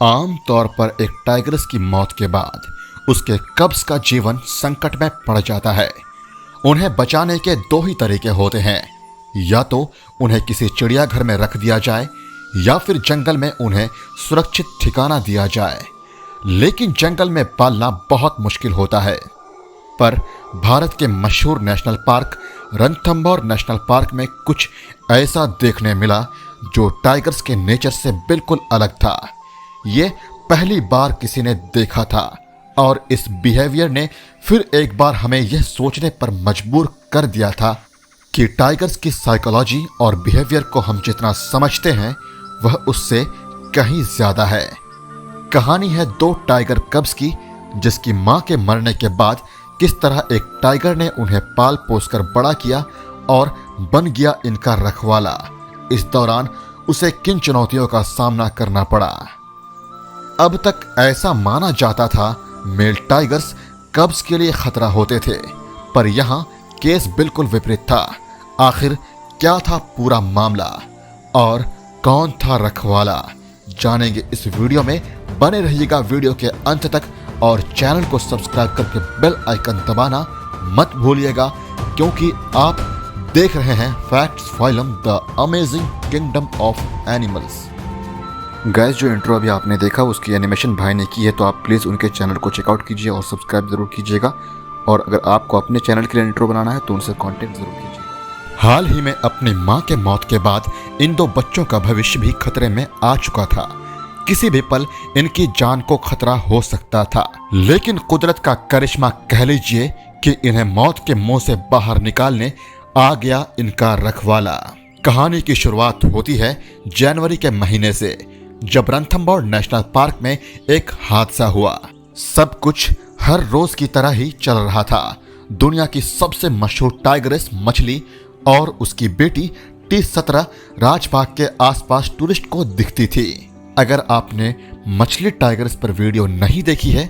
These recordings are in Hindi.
आम तौर पर एक टाइग्रेस की मौत के बाद उसके कब्ज का जीवन संकट में पड़ जाता है। उन्हें बचाने के दो ही तरीके होते हैं, या तो उन्हें किसी चिड़ियाघर में रख दिया जाए या फिर जंगल में उन्हें सुरक्षित ठिकाना दिया जाए। लेकिन जंगल में पालना बहुत मुश्किल होता है। पर भारत के मशहूर national park Ranthambore national park में कुछ ऐसा देखने मिला जो टाइगर्स के नेचर से बिल्कुल अलग था। ये पहली बार किसी ने देखा था और इस बिहेवियर ने फिर एक बार हमें यह सोचने पर मजबूर कर दिया था कि टाइगर्स की साइकोलॉजी और बिहेवियर को हम जितना समझते हैं वह उससे कहीं ज्यादा है। कहानी है दो टाइगर कब्स की, जिसकी मां के मरने के बाद किस तरह एक टाइगर ने उन्हें पाल पोस कर बड़ा किया और बन गया इनका रखवाला। इस दौरान उसे किन चुनौतियों का सामना करना पड़ा। अब तक ऐसा माना जाता था मेल टाइगर्स कब्स के लिए खतरा होते थे, पर यहाँ केस बिल्कुल विपरीत था। आखिर क्या था पूरा मामला और कौन था रखवाला, जानेंगे इस वीडियो में। बने रहिएगा वीडियो के अंत तक और चैनल को सब्सक्राइब करके बेल आइकन दबाना मत भूलिएगा, क्योंकि आप देख रहे हैं facts phylum the amazing kingdom of animals. Guys, जो इंट्रो अभी आपने देखा उसकी एनिमेशन भाई ने की है, तो आप प्लीज़ उनके चैनल को चेकआउट कीजिए और सब्सक्राइब जरूर कीजिएगा। और अगर आपको अपने चैनल के लिए इंट्रो बनाना है तो उनसे कांटेक्ट जरूर कीजिए। हाल ही में अपनी मां के मौत के बाद इन दो बच्चों का भविष्य भी खतरे में आ चुका था। किसी भी पल इनकी जान को खतरा हो सकता था, लेकिन कुदरत का करिश्मा कह लीजिए कि इन्हें मौत के मुंह से बाहर निकालने आ गया इनका रखवाला। कहानी की शुरुआत होती है जनवरी के महीने से, जब रणथंभौर नेशनल पार्क में एक हादसा हुआ। सब कुछ हर रोज की तरह ही चल रहा था। दुनिया की सबसे मशहूर टाइग्रेस मछली और उसकी बेटी T17 राजबाग के आसपास टूरिस्ट को दिखती थी। अगर आपने मछली टाइगर्स पर वीडियो नहीं देखी है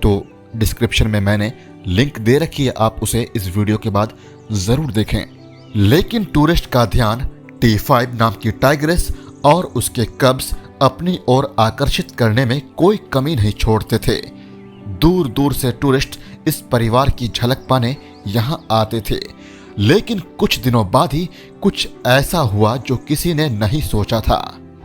तो डिस्क्रिप्शन में मैंने लिंक दे रखी है, आप उसे इस वीडियो के बाद जरूर देखें। लेकिन टूरिस्ट का ध्यान T5 नाम की टाइग्रेस और उसके कब्स अपनी ओर आकर्षित करने में कोई कमी नहीं छोड़ते थे। दूर दूर से टूरिस्ट इस परिवार की झलक पाने यहाँ आते थे। लेकिन कुछ दिनों बाद ही कुछ ऐसा हुआ जो किसी ने नहीं सोचा था।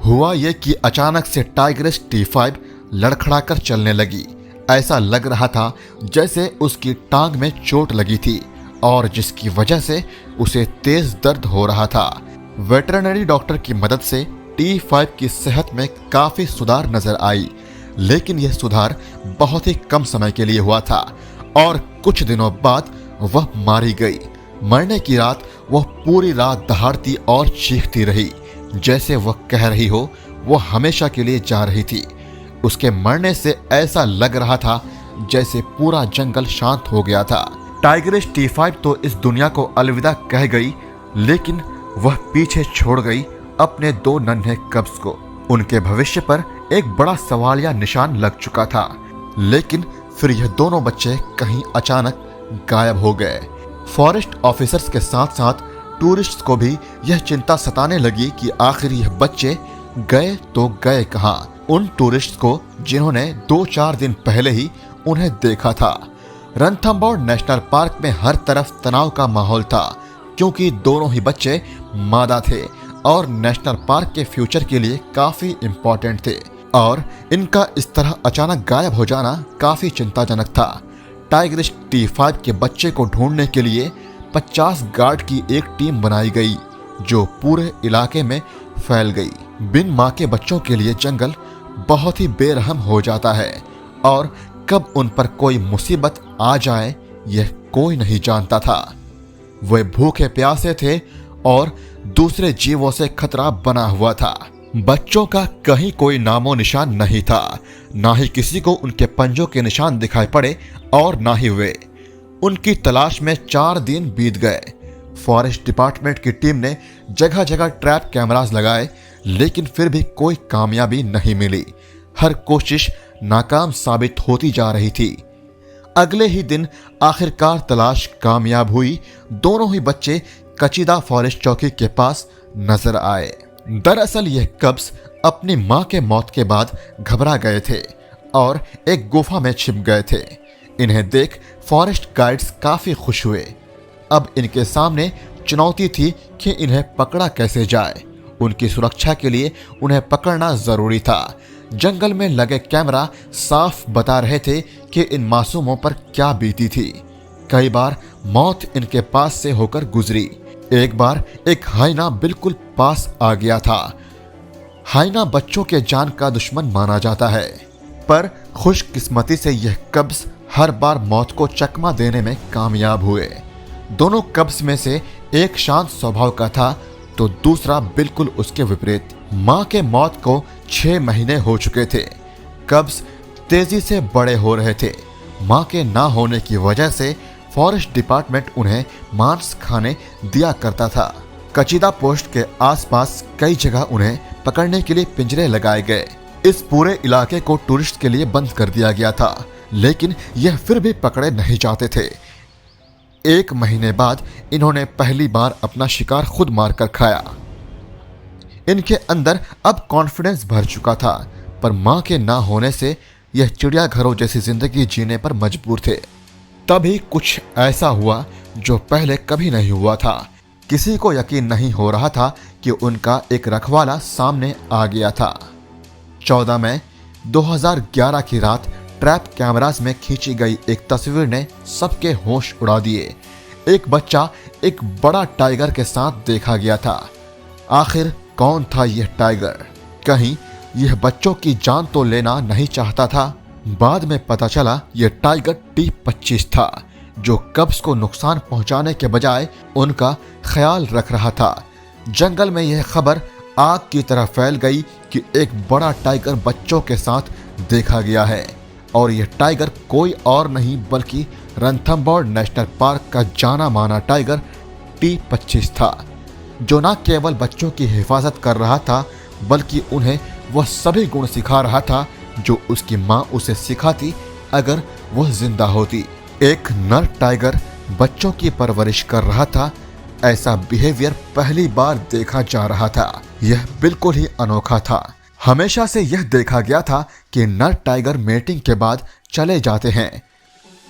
हुआ ये कि अचानक से टाइग्रेस T5 लड़खड़ाकर चलने लगी। ऐसा लग रहा था जैसे उसकी टांग में चोट लगी थी और जिसकी वजह से उसे तेज दर्द हो रहा था। वेटरनरी डॉक्टर की मदद से T5 की सेहत में काफी सुधार नजर आई, लेकिन यह सुधार बहुत ही कम समय के लिए हुआ था और कुछ दिनों बाद वह मारी गई। मरने की रात वह पूरी रात दहाड़ती और चीखती रही, जैसे वह कह रही हो वो हमेशा के लिए जा रही थी। उसके मरने से ऐसा लग रहा था जैसे पूरा जंगल शांत हो गया था। टाइग्रेस T5 तो इस दुनिया को अलविदा कह गई, लेकिन वह पीछे छोड़ गई अपने दो नन्हे कब्स को। उनके भविष्य पर एक बड़ा सवालिया निशान लग चुका था। लेकिन फिर यह दोनों बच्चे कहीं अचानक गायब हो गए। फॉरेस्ट ऑफिसर्स के साथ साथ टूरिस्ट्स को भी यह चिंता सताने लगी कि आखिर यह बच्चे गए तो गए कहां। उन टूरिस्ट्स को जिन्होंने 2-4 दिन पहले ही उन्हें देखा था। रणथंभौर नेशनल पार्क में हर तरफ तनाव का माहौल था, क्योंकि दोनों ही बच्चे मादा थे और नेशनल पार्क के फ्यूचर के लिए काफी इम्पोर्टेंट थे। और इनका इस तरह अचानक गायब हो जाना काफी चिंताजनक था। टाइग्रेस T5 के बच्चे को ढूंढने के लिए 50 गार्ड की एक टीम बनाई गई, जो पूरे इलाके में फैल गई। बिन मां के बच्चों के लिए जंगल बहुत ही बेरहम हो जाता है और कब उन पर कोई मुसीबत आ जाए यह कोई नहीं जानता था। वे भूखे प्यासे थे और दूसरे जीवों से खतरा बना हुआ था। बच्चों का कहीं कोई नामो निशान नहीं था, ना ही किसी को उनके पंजों के निशान दिखाई पड़े और ना ही वे। उनकी तलाश में 4 दिन बीत गए। फॉरेस्ट डिपार्टमेंट की टीम ने जगह जगह ट्रैप कैमरास लगाए, लेकिन फिर भी कोई कामयाबी नहीं मिली। हर कोशिश नाकाम साबित होती जा रही थी। अगले ही दिन आखिरकार तलाश कामयाब हुई। दोनों ही बच्चे कचीदा फॉरेस्ट चौकी के पास नजर आए। दरअसल यह कब्ज अपनी मां के मौत के बाद घबरा गए थे और एक गुफा में छिप गए थे। इन्हें देख फॉरेस्ट गाइड्स काफी खुश हुए। अब इनके सामने चुनौती थी कि इन्हें पकड़ा कैसे जाए। उनकी सुरक्षा के लिए उन्हें पकड़ना जरूरी था। जंगल में लगे कैमरा साफ बता रहे थे कि इन मासूमों पर क्या बीती थी। कई बार मौत इनके पास से होकर गुजरी। एक बार एक हाइना बिल्कुल पास आ गया था। हाइना बच्चों के जान का दुश्मन माना जाता है, पर खुशकिस्मती से यह कब्ज हर बार मौत को चकमा देने में कामयाब हुए। दोनों कब्ज में से एक शांत स्वभाव का था तो दूसरा बिल्कुल उसके विपरीत। मां के मौत को 6 महीने हो चुके थे। कब्ज तेजी से बड़े हो रहे थे। मां के ना होने की वजह से फॉरेस्ट डिपार्टमेंट उन्हें मांस खाने दिया करता था। कचीदा पोस्ट के आसपास कई जगह उन्हें पकड़ने के लिए पिंजरे लगाए गए। इस पूरे इलाके को टूरिस्ट के लिए बंद कर दिया गया था, लेकिन यह फिर भी पकड़े नहीं जाते थे। 1 महीने बाद इन्होंने पहली बार अपना शिकार खुद मारकर खाया। इनके अंदर अब कॉन्फिडेंस भर चुका था, पर मां के ना होने से यह चिड़ियाघरों जैसी जिंदगी जीने पर मजबूर थे। तभी कुछ ऐसा हुआ जो पहले कभी नहीं हुआ था। किसी को यकीन नहीं हो रहा था कि उनका एक रखवाला सामने आ गया था। 14 मई 2011 की रात ट्रैप कैमरास में खींची गई एक तस्वीर ने सबके होश उड़ा दिए। एक बच्चा एक बड़ा टाइगर के साथ देखा गया था। आखिर कौन था यह टाइगर? कहीं यह बच्चों की जान तो लेना नहीं चाहता था? बाद में पता चला यह टाइगर T25 था, जो कब्ज को नुकसान पहुंचाने के बजाय उनका ख्याल रख रहा था। जंगल में यह खबर आग की तरह फैल गई कि एक बड़ा टाइगर बच्चों के साथ देखा गया है, और यह टाइगर कोई और नहीं बल्कि रणथंभौर नेशनल पार्क का जाना माना टाइगर T25 था, जो न केवल बच्चों की हिफाजत कर रहा था बल्कि उन्हें वह सभी गुण सिखा रहा था जो उसकी मां उसे सिखाती अगर वह जिंदा होती। एक नर टाइगर बच्चों की परवरिश कर रहा था। ऐसा बिहेवियर पहली बार देखा जा रहा था। यह बिल्कुल ही अनोखा था। हमेशा से यह देखा गया था कि नर टाइगर मेटिंग के बाद चले जाते हैं,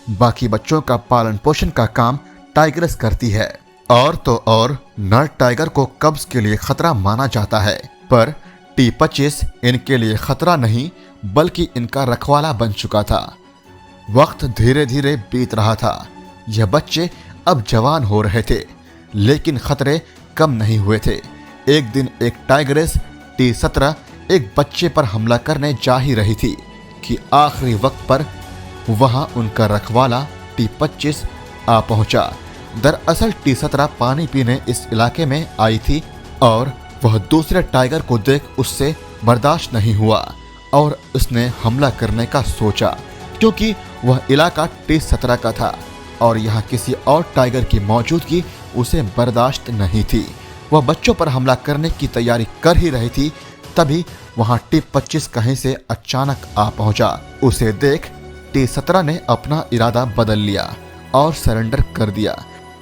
बाकी बच्चों का पालन पोषण का काम टाइगर्स करती है। और तो और नर टाइगर को कब्ज के लिए खतरा माना जाता है, पर T25 इनके लिए खतरा नहीं बल्कि इनका रखवाला बन चुका था। वक्त धीरे धीरे बीत रहा था। यह बच्चे अब जवान हो रहे थे, लेकिन खतरे कम नहीं हुए थे। एक दिन एक टाइगरेस T17 एक बच्चे पर हमला करने जा ही रही थी कि आखिरी वक्त पर वहां उनका रखवाला T25 आ पहुंचा। दरअसल T17 पानी पीने इस इलाके में आई थी और वह दूसरे टाइगर को देख उससे बर्दाश्त नहीं हुआ और उसने हमला करने का सोचा, क्योंकि वह इलाका T17 का था और यहाँ किसी और टाइगर की मौजूदगी उसे बर्दाश्त नहीं थी। वह बच्चों पर हमला करने की तैयारी कर ही रही थी, तभी वहां T25 कहीं से अचानक आ पहुंचा। उसे देख T17 ने अपना इरादा बदल लिया और सरेंडर कर दिया।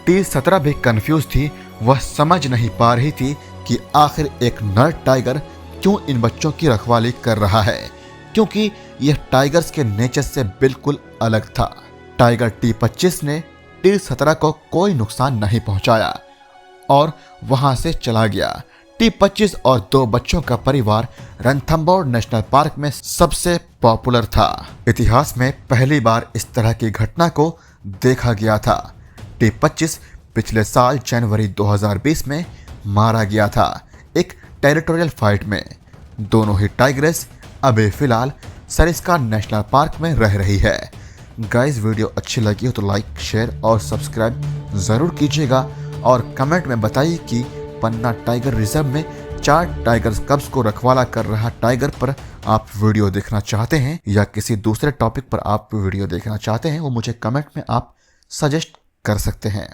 T17 भी कंफ्यूज थी। वह समझ नहीं पा रही थी कि आखिर एक नर टाइगर क्यों इन बच्चों की रखवाली कर रहा है, क्योंकि यह टाइगर्स के नेचर से बिल्कुल अलग था। टाइगर T25 ने T17 को कोई नुकसान नहीं पहुंचाया और वहां से चला गया। T25 और 2 बच्चों का परिवार रणथंभौर नेशनल पार्क में सबसे पॉपुलर था। इतिहास में पहली बार इस तरह की घटना को देखा गया था। T25 पिछले साल जनवरी 2020 में मारा गया था एक टेरिटोरियल फाइट में। दोनों ही टाइग्रेस अभी फिलहाल सरिस्का नेशनल पार्क में रह रही है। गाइस, वीडियो अच्छी लगी हो तो लाइक, शेयर और सब्सक्राइब ज़रूर कीजिएगा और कमेंट में बताइए कि पन्ना टाइगर रिजर्व में 4 टाइगर्स कब्ज को रखवाला कर रहा टाइगर पर आप वीडियो देखना चाहते हैं या किसी दूसरे टॉपिक पर आप वीडियो देखना चाहते हैं, वो मुझे कमेंट में आप सजेस्ट कर सकते हैं।